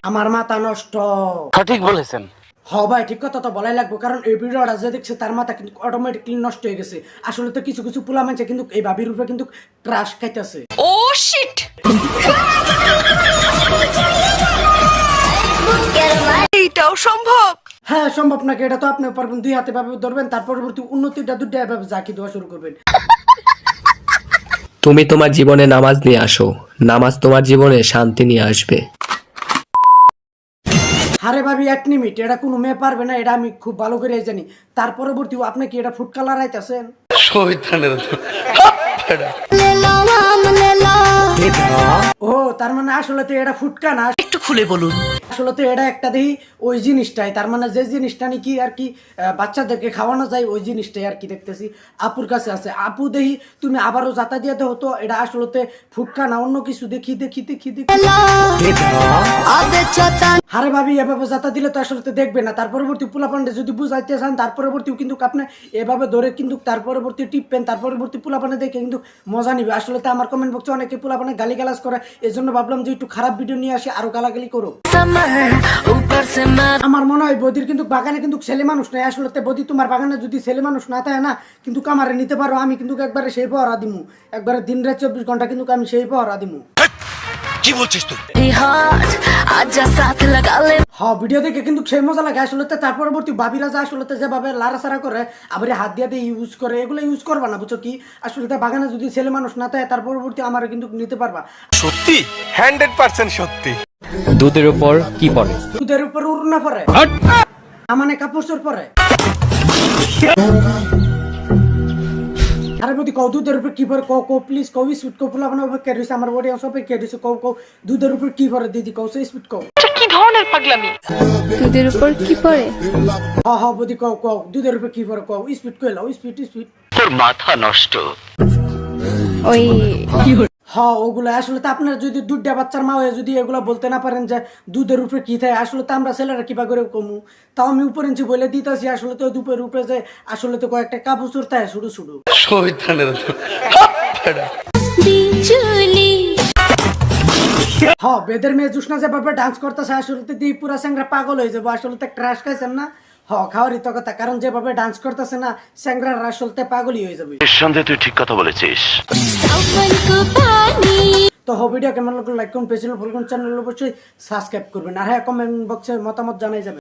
আমার মাথা নষ্ট। সঠিক বলেছেন। হ ভাই, ঠিক কথা তো বলাই লাগবে, কারণ এই ভিডিওটা যে দেখছে তার মাথা কিন্তু অটোমেটিকলি নষ্ট হয়ে গেছে। আসলে তো কিছু কিছু পোলা মানছে কিন্তু এই ভাবির উপরে কিন্তু ক্রাশ খাইতেছে। ও শিট, এইটাও সম্ভব? হ্যাঁ সম্ভব নাকি? এটা তো আপনি পারবেন, দুই হাতে ভাবে ধরবেন, তার পরবর্তী উন্নতিটা দুটো ভাবে জাকি দেওয়া শুরু করবেন। তুমি তোমার জীবনে নামাজ নিয়ে আসো, নামাজ তোমার জীবনে শান্তি নিয়ে আসবে। আরে ভাবি এক মিনিট, এটা কোনো মেয়ে পারবে না, এটা আমি খুব ভালো করে জানি। তার পরবর্তী আপনি কি এটা ফুড কালার আইতেছেন? ও তার মানে আসলে তো এটা ফুটকা না, একটু খুলে বলুন। আসলে তো এটা একটা দেখি ওই জিনিসটাই, তার মানে যে জিনিসটা নাকি আর কি বাচ্চাদেরকে খাওয়ানো যায় ওই জিনিসটাই আর কি দেখতেছি আপুর কাছে আছে। আপু দেখি তুমি আবারও যাতা দিয়ে দাও তো, এটা আসলে ফুটকা না অন্য কিছু। দেখি দেখি দেখি দেখি। আরে ভাবি এভাবে যাতা দিলে তো আসলে দেখবে না। তার পরবর্তী পোলাপান্ডে যদি বুঝাইতে চান, তার পরবর্তীও কিন্তু আপনি এভাবে ধরে কিন্তু তার পরবর্তী টিপবেন, তার পরবর্তী পোলাপানে দেখে কিন্তু মজা নিবে। আসলে তো আমার কমেন্ট বক্সে অনেকে পোলাপানে গালি গালাজ করে, এই জন্য ভাবলাম যে একটু খারাপ ভিডিও নিয়ে আসি, আরো গালাগালি করো। আমার মনে হয় বদির কিন্তু বাগানে কিন্তু ছেলে মানুষ নাই। আসলে বদি তোমার বাগানে যদি ছেলে মানুষ না থাকে না, কিন্তু কামারে নিতে পারো। আমি কিন্তু একবারে সেই পহরা দিমু, একবারে দিন রাত 24 ঘন্টা কিন্তু আমি সেই পহরা দিমু। কি বলছিস তুই? হ্যাঁ ভিডিও দেখে কিন্তু সেই মজা লাগে। আসলে তার পরবর্তী ভাবিরা যা আসলে যেভাবে লাড়াচাড়া করে, আবার হাত দিয়ে ইউজ করে, এগুলো ইউজ করবা না, বুঝছো কি? আসলে বাগানে যদি ছেলে মানুষ না থাকে, তার পরবর্তী আমার কিন্তু নিতে পারবা। সত্যি 100% সত্যি। দুধের উপর কি পড়ে? দুধের উপর উড়না পরে, মানে কাপড় চোর পরে। আরে বদি কও দুধের উপর কি পরে? কও কও প্লিজ কও। স্পিড কও, ফুলা বানা অপেক্ষা রইছে, আমার অডিয়েন্স অপেক্ষা রইছে। কও কও দুধের উপর কি পরে দিদি, কও সে স্পিড কও। কি ধরনের পাগলামি? দুধের উপর কি পড়ে? হ্যাঁ হ্যাঁ বদি কও কও দুধের উপর কি পরে কও। স্পিড কইলাও, স্পিড স্পিড। তোর মাথা নষ্ট। ওই হ্যাঁ ওগুলো আসলে তো আপনার যদি দুধটা বাচ্চার মা হয়ে যদি এগুলো বলতে না পারেন যে দুধের উপরে কি থাকে, আসলে তো আমরা ছেলেরা কিবা করে কমু। তাও আমি উপরে নিচে বলে দিতেছি, আসলে তো দুপুরের উপরে যে আসলে তো কয়েকটা কাপড় চোর থাকে শুধু শুধু। হ্যাঁ বেদের মেয়ে জুসনা যেভাবে ডান্স করতেছে, আসলে তো দিয়ে পুরা স্যাংরা পাগল হয়ে যাবো। আসলে তো ক্রাশ খাইছেন না? হ্যাঁ খাওয়ারই তো কথা, কারণ যেভাবে ডান্স করতেছে না, স্যাংরার আসলে পাগলই হয়ে যাবে। নিঃসন্দেহে তুই ঠিক কথা বলেছিস। তো ভিডিও কেমন লাগলো লাইক করুন, পেজ ফলো করুন, চ্যানেল অবশ্যই সাবস্ক্রাইব করবেন, আর হ্যাঁ কমেন্ট বক্সে মতামত জানাই যাবে।